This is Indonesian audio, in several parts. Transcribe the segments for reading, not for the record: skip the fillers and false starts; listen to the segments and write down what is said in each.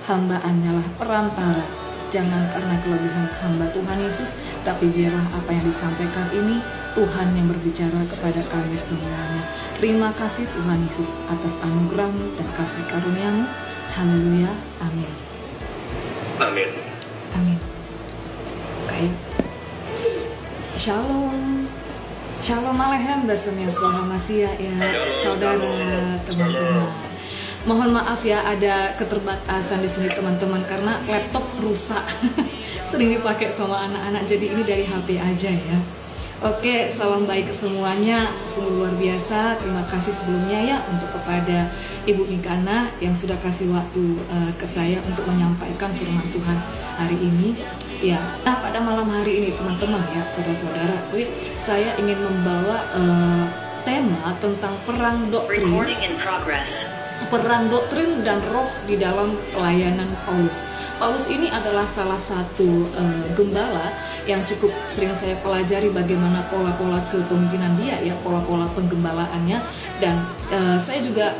hamba hanyalah perantara. Jangan karena kelebihan hamba Tuhan Yesus, tapi biarlah apa yang disampaikan ini Tuhan yang berbicara kepada kami semuanya. Terima kasih Tuhan Yesus atas anugerah-Mu dan kasih karunia-Mu. Haleluya, amin. Amin. Amin. Oke. Shalom. Shalom Alehem, Basemia Swahamasiya ya, saudara, teman-teman. Mohon maaf ya ada keterbatasan di sini teman-teman karena laptop rusak. Sering dipakai sama anak-anak, jadi ini dari HP aja ya. Oke, salam baik ke semuanya, sungguh luar biasa. Terima kasih sebelumnya ya untuk kepada Ibu Mikana yang sudah kasih waktu ke saya untuk menyampaikan firman Tuhan hari ini. Ya, nah pada malam hari ini teman-teman ya, saudara-saudara, saya ingin membawa tema tentang perang doktrin. Perang doktrin dan roh di dalam pelayanan Paulus. Paulus ini adalah salah satu gembala yang cukup sering saya pelajari bagaimana pola-pola kepemimpinan dia ya, pola-pola penggembalaannya, dan saya juga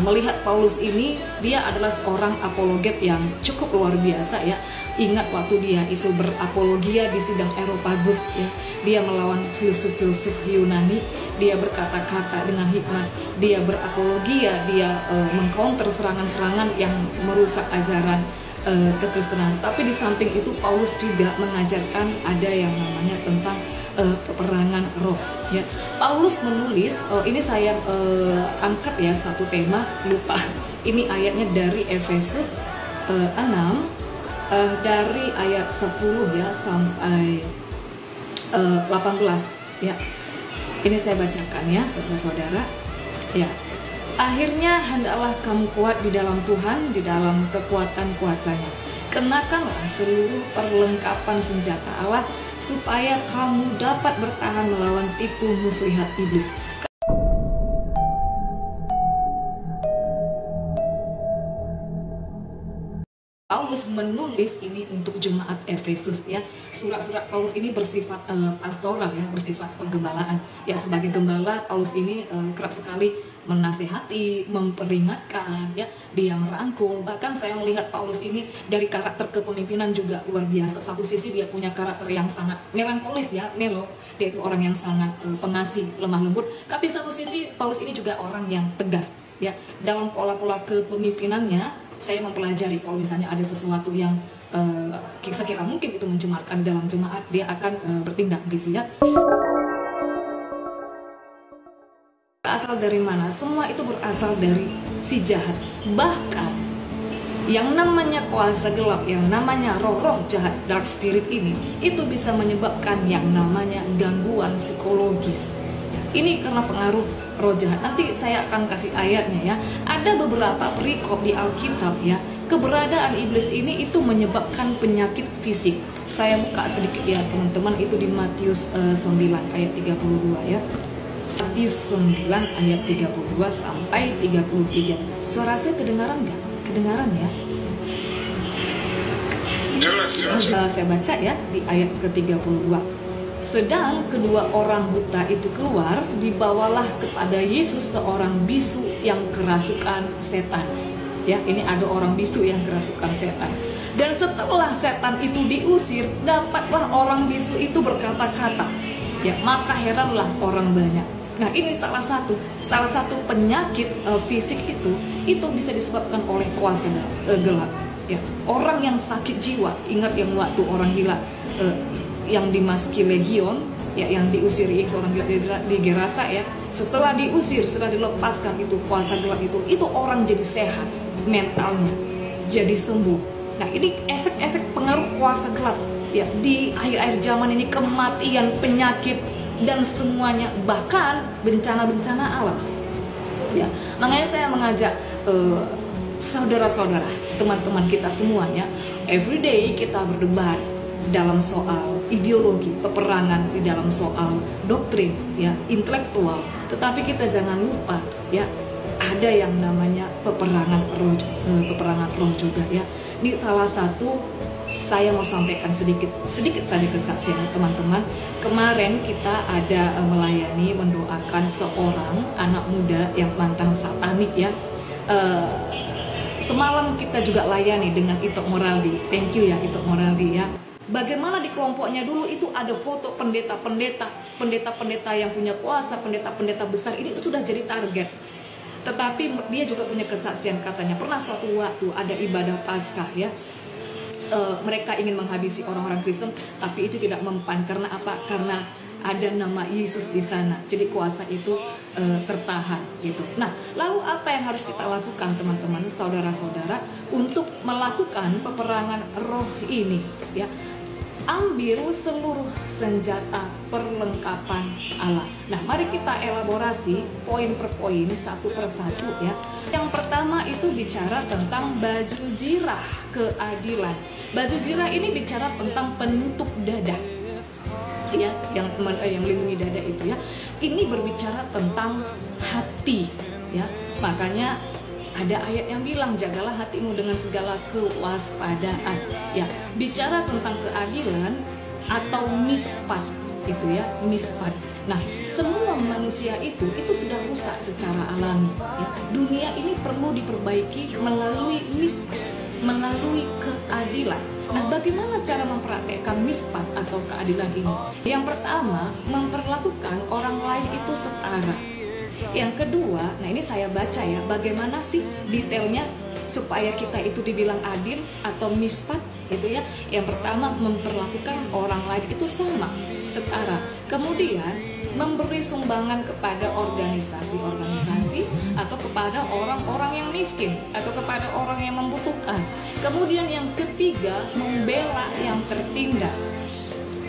melihat Paulus ini dia adalah seorang apologet yang cukup luar biasa ya. Ingat waktu dia itu berapologia di sidang Areopagus ya, dia melawan filsuf-filsuf Yunani, dia berkata-kata dengan hikmat, dia berapologia, dia mengcounter serangan-serangan yang merusak ajaran kekristenan. Tapi di samping itu Paulus juga mengajarkan ada yang namanya tentang peperangan roh ya. Paulus menulis, ini saya angkat ya satu tema, lupa ini ayatnya dari Efesus 6 dari ayat 10 ya sampai 18 ya. Ini saya bacakan ya saudara-saudara ya. Akhirnya hendaklah kamu kuat di dalam Tuhan, di dalam kekuatan kuasa-Nya. Kenakanlah seluruh perlengkapan senjata Allah supaya kamu dapat bertahan melawan tipu muslihat iblis. Paulus menulis ini untuk jemaat Efesus ya. Surat-surat Paulus ini bersifat pastoral ya, bersifat penggembalaan. Ya sebagai gembala Paulus ini kerap sekali menasihati, memperingatkan ya, dia merangkul. Bahkan saya melihat Paulus ini dari karakter kepemimpinan juga luar biasa. Satu sisi dia punya karakter yang sangat melankolis ya, melo. Dia itu orang yang sangat pengasih, lemah lembut. Tapi satu sisi Paulus ini juga orang yang tegas ya. Dalam pola-pola kepemimpinannya saya mempelajari kalau misalnya ada sesuatu yang sekira mungkin itu mencemarkan dalam jemaat, dia akan bertindak gitu ya. Asal dari mana? Semua itu berasal dari si jahat. Bahkan yang namanya kuasa gelap, yang namanya roh-roh jahat, dark spirit ini, itu bisa menyebabkan yang namanya gangguan psikologis. Ini karena pengaruh roh jahat. Nanti saya akan kasih ayatnya ya. Ada beberapa perikop di Alkitab ya. Keberadaan iblis ini itu menyebabkan penyakit fisik. Saya buka sedikit ya teman-teman, itu di Matius 9 ayat 32 ya. Matius 9 ayat 32 sampai 33. Suara saya kedengaran nggak? Kedengaran ya? Saya baca ya di ayat ke-32. Sedang kedua orang buta itu keluar, dibawalah kepada Yesus seorang bisu yang kerasukan setan. Ya, ini ada orang bisu yang kerasukan setan. Dan setelah setan itu diusir, dapatlah orang bisu itu berkata-kata. Ya, maka heranlah orang banyak. Nah, ini salah satu penyakit fisik itu bisa disebabkan oleh kuasa gelap. Ya, orang yang sakit jiwa, ingat yang waktu orang gila yang dimasuki legion ya, yang diusir X orang gila di Gerasa ya, setelah diusir, setelah dilepaskan itu kuasa gelap itu orang jadi sehat, mentalnya jadi sembuh. Nah, ini efek-efek pengaruh kuasa gelap ya di akhir-akhir zaman ini, kematian, penyakit dan semuanya, bahkan bencana-bencana alam ya. Makanya saya mengajak saudara-saudara, teman-teman kita semuanya, everyday kita berdebat dalam soal ideologi, peperangan di dalam soal doktrin ya, intelektual. Tetapi kita jangan lupa ya, ada yang namanya peperangan roh juga ya. Ini salah satu saya mau sampaikan sedikit saja kesaksian teman-teman. Kemarin kita ada melayani, mendoakan seorang anak muda yang mantan satanik ya. Semalam kita juga layani dengan Ito Moraldi. Thank you ya Ito Moraldi ya. Bagaimana di kelompoknya dulu itu ada foto pendeta-pendeta yang punya kuasa, pendeta-pendeta besar ini sudah jadi target. Tetapi dia juga punya kesaksian, katanya pernah suatu waktu ada ibadah Paskah ya. Mereka ingin menghabisi orang-orang Kristen, tapi itu tidak mempan. Karena apa? Karena ada nama Yesus di sana, jadi kuasa itu tertahan gitu. Nah, lalu apa yang harus kita lakukan teman-teman, saudara-saudara, untuk melakukan peperangan roh ini ya? Ambil seluruh senjata perlengkapan Allah. Nah, mari kita elaborasi poin per poin, satu per satu ya. Yang pertama itu bicara tentang baju jirah keadilan. Baju jirah ini bicara tentang penutup dada ya, yang melindungi dada itu ya. Ini berbicara tentang hati ya. Makanya ada ayat yang bilang jagalah hatimu dengan segala kewaspadaan ya. Bicara tentang keadilan atau mispat itu ya, mispat. Nah, semua manusia itu sudah rusak secara alami ya. Dunia ini perlu diperbaiki melalui mispat, melalui keadilan. Nah, bagaimana cara mempraktekkan mispat atau keadilan ini? Yang pertama, memperlakukan orang lain itu setara. Yang kedua, nah ini saya baca ya, bagaimana sih detailnya supaya kita itu dibilang adil atau mispat gitu ya. Yang pertama, memperlakukan orang lain itu sama, setara. Kemudian memberi sumbangan kepada organisasi-organisasi atau kepada orang-orang yang miskin atau kepada orang yang membutuhkan. Kemudian yang ketiga, membela yang tertindas.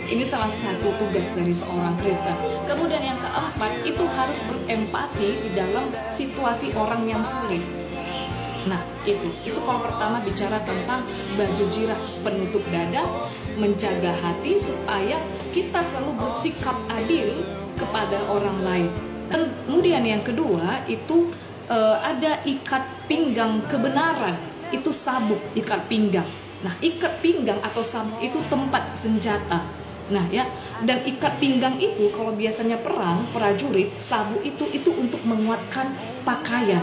Ini salah satu tugas dari seorang Kristen. Kemudian yang keempat, itu harus berempati di dalam situasi orang yang sulit. Nah, itu kalau pertama bicara tentang baju jirah, penutup dada, menjaga hati supaya kita selalu bersikap adil kepada orang lain. Dan kemudian yang kedua itu ada ikat pinggang kebenaran. Itu sabuk ikat pinggang. Nah, ikat pinggang atau sabuk itu tempat senjata. Nah ya, dan ikat pinggang itu kalau biasanya perang, prajurit, sabuk itu untuk menguatkan pakaian.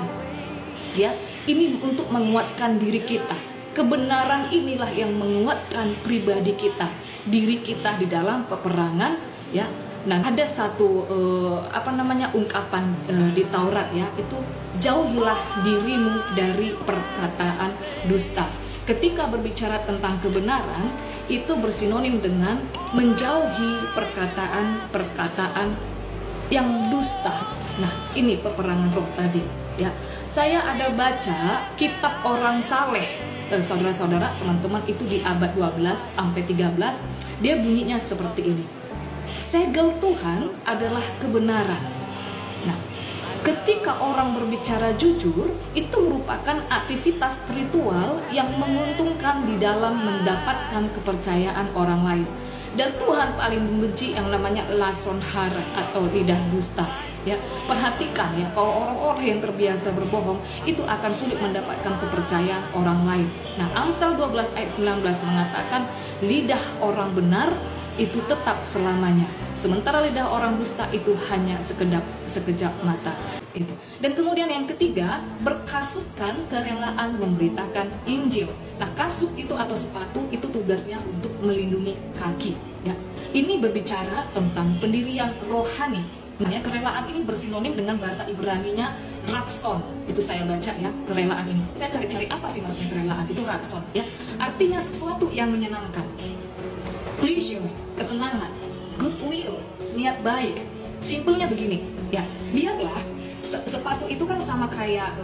Ya, ini untuk menguatkan diri kita. Kebenaran inilah yang menguatkan pribadi kita, diri kita di dalam peperangan ya. Nah, ada satu ungkapan di Taurat ya, itu jauhilah dirimu dari perkataan dusta. Ketika berbicara tentang kebenaran, itu bersinonim dengan menjauhi perkataan-perkataan yang dusta. Nah, ini peperangan roh tadi ya. Saya ada baca kitab orang saleh, saudara-saudara, teman-teman, itu di abad 12 sampai 13. Dia bunyinya seperti ini. Segel Tuhan adalah kebenaran. Nah, ketika orang berbicara jujur, itu merupakan aktivitas spiritual yang menguntungkan di dalam mendapatkan kepercayaan orang lain. Dan Tuhan paling membenci yang namanya lason hara atau lidah dusta. Ya, perhatikan ya, kalau orang-orang yang terbiasa berbohong itu akan sulit mendapatkan kepercayaan orang lain. Nah, Amsal 12 ayat 19 mengatakan lidah orang benar itu tetap selamanya, sementara lidah orang dusta itu hanya sekejap mata. Itu. Dan kemudian yang ketiga, berkasutkan kerelaan memberitakan Injil. Nah, kasut itu atau sepatu itu tugasnya untuk melindungi kaki. Ya, ini berbicara tentang pendirian rohani. Nah, ya, kerelaan ini bersinonim dengan bahasa Ibraninya rakson. Itu saya baca ya, kerelaan ini. Saya cari-cari apa sih maksudnya kerelaan itu, rakson ya. Artinya sesuatu yang menyenangkan. Pleasure, kesenangan, goodwill, niat baik. Simpelnya begini, ya, biarlah sepatu itu kan sama kayak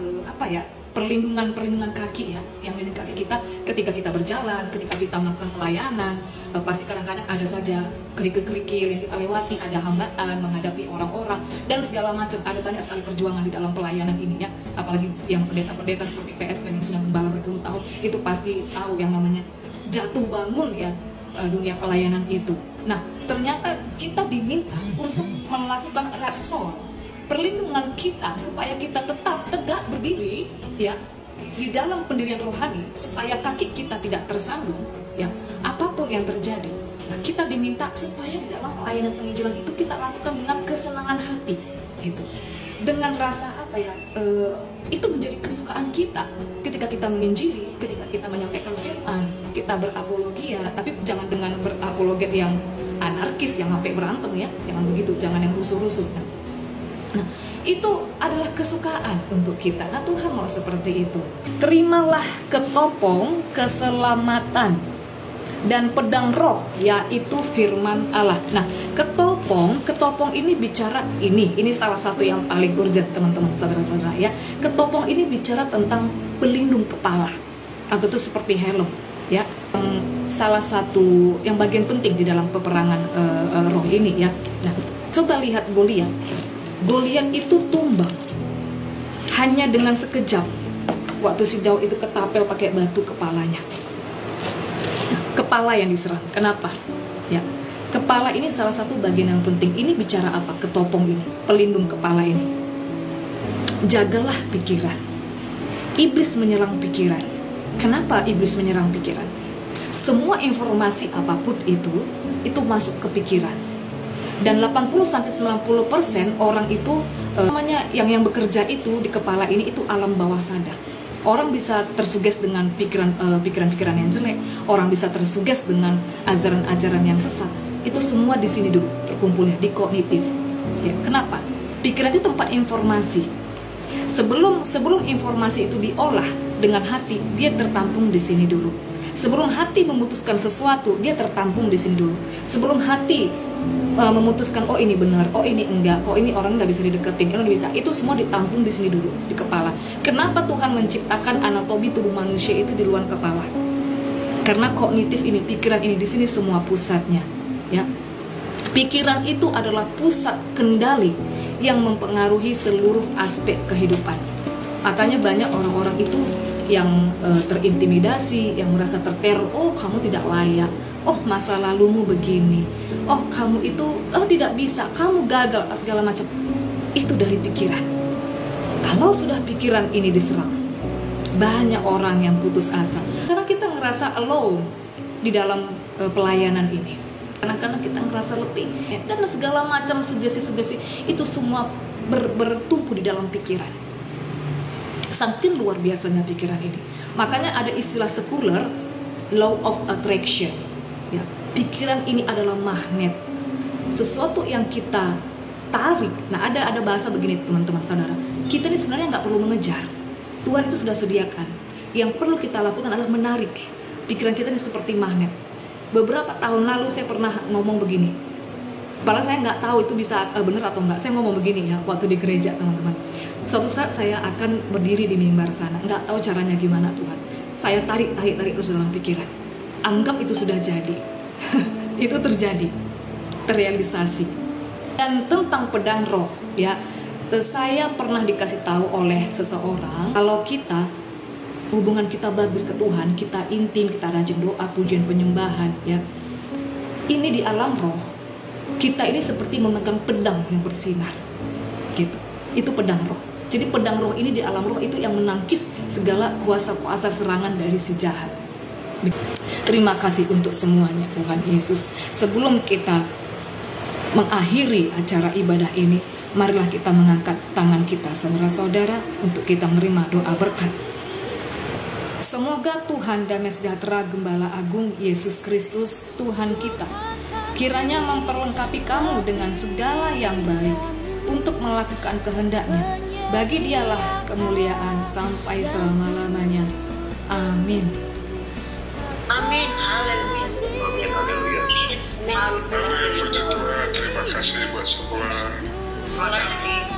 perlindungan kaki ya, yang melindungi kaki kita ketika kita berjalan, ketika kita melakukan pelayanan. Pasti kadang-kadang ada saja kerikil-kerikil yang kita lewati, ada hambatan menghadapi orang-orang dan segala macam. Ada banyak sekali perjuangan di dalam pelayanan ini ya, apalagi yang pendeta-pendeta seperti PSP yang sudah gembala berpuluh tahun, itu pasti tahu yang namanya jatuh bangun ya, dunia pelayanan itu. Nah, ternyata kita diminta untuk melakukan rason, perlindungan kita supaya kita tetap tegak berdiri ya di dalam pendirian rohani, supaya kaki kita tidak tersandung ya apapun yang terjadi. Nah, kita diminta supaya di dalam pelayanan penginjilan itu kita lakukan dengan kesenangan hati gitu, dengan rasa itu menjadi kesukaan kita. Ketika kita menginjili, ketika kita menyampaikan firman, kita berapologia, tapi jangan dengan berapologet yang anarkis, yang sampai berantem ya, jangan begitu, jangan yang rusuh-rusuh. Nah, itu adalah kesukaan untuk kita. Nah, Tuhan mau seperti itu. Terimalah ketopong keselamatan dan pedang roh, yaitu firman Allah. Nah, ketopong ini bicara ini salah satu yang paling urgent teman-teman, saudara-saudara ya. Ketopong ini bicara tentang pelindung kepala, atau itu seperti helm ya. Salah satu yang bagian penting di dalam peperangan roh ini ya. Nah, coba lihat Goliat. Goliat itu tumbang hanya dengan sekejap waktu si Daud itu ketapel pakai batu kepalanya. Kepala yang diserang. Kenapa? Ya, kepala ini salah satu bagian yang penting. Ini bicara apa? Ketopong ini, pelindung kepala ini. Jagalah pikiran. Iblis menyerang pikiran. Kenapa iblis menyerang pikiran? Semua informasi apapun itu masuk ke pikiran. Dan 80-90% orang itu namanya yang bekerja itu di kepala ini itu alam bawah sadar. Orang bisa tersuges dengan pikiran-pikiran yang jelek, orang bisa tersuges dengan ajaran-ajaran yang sesat. Itu semua di sini dulu terkumpulnya di kognitif. Ya, kenapa? Pikiran itu tempat informasi. Sebelum informasi itu diolah dengan hati, dia tertampung di sini dulu. Sebelum hati memutuskan sesuatu, dia tertampung di sini dulu. Sebelum hati memutuskan, oh ini benar, oh ini enggak, oh ini orang nggak bisa dideketin, ini bisa, itu semua ditampung di sini dulu, di kepala. Kenapa Tuhan menciptakan anatomi tubuh manusia itu di luar kepala? Karena kognitif ini, pikiran ini di sini semua pusatnya, ya. Pikiran itu adalah pusat kendali yang mempengaruhi seluruh aspek kehidupan. Makanya banyak orang-orang itu yang terintimidasi, yang merasa terteror. Oh, kamu tidak layak. Oh, masa lalumu begini. Oh, kamu itu tidak bisa. Kamu gagal, segala macam. Itu dari pikiran. Kalau sudah pikiran ini diserang, banyak orang yang putus asa. Karena kita ngerasa alone di dalam pelayanan ini. Karena kita ngerasa letih. Dan segala macam sugesti-sugesti itu semua bertumpu di dalam pikiran. Saking luar biasanya pikiran ini. Makanya ada istilah sekuler, law of attraction. Ya, pikiran ini adalah magnet. Sesuatu yang kita tarik. Nah, ada bahasa begini teman-teman saudara. Kita ini sebenarnya nggak perlu mengejar. Tuhan itu sudah sediakan. Yang perlu kita lakukan adalah menarik. Pikiran kita ini seperti magnet. Beberapa tahun lalu saya pernah ngomong begini. Padahal saya nggak tahu itu bisa benar atau nggak. Saya ngomong begini ya waktu di gereja teman-teman. Suatu saat saya akan berdiri di mimbar sana, nggak tahu caranya gimana Tuhan. Saya tarik terus dalam pikiran. Anggap itu sudah jadi. Itu terjadi, terrealisasi. Dan tentang pedang roh, ya, saya pernah dikasih tahu oleh seseorang kalau hubungan kita bagus ke Tuhan, kita intim, kita rajin doa, pujian, penyembahan, ya. Ini di alam roh, kita ini seperti memegang pedang yang bersinar, gitu. Itu pedang roh. Jadi pedang roh ini di alam roh itu yang menangkis segala kuasa-kuasa serangan dari si jahat. Terima kasih untuk semuanya Tuhan Yesus. Sebelum kita mengakhiri acara ibadah ini, marilah kita mengangkat tangan kita saudara-saudara untuk kita menerima doa berkat. Semoga Tuhan damai sejahtera Gembala Agung Yesus Kristus Tuhan kita kiranya memperlengkapi kamu dengan segala yang baik untuk melakukan kehendak-Nya. Bagi Dialah kemuliaan sampai selama-lamanya. Amin. Amin. Haleluya. Amin, haleluya. Amin. Terima kasih buat semua. Terima kasih.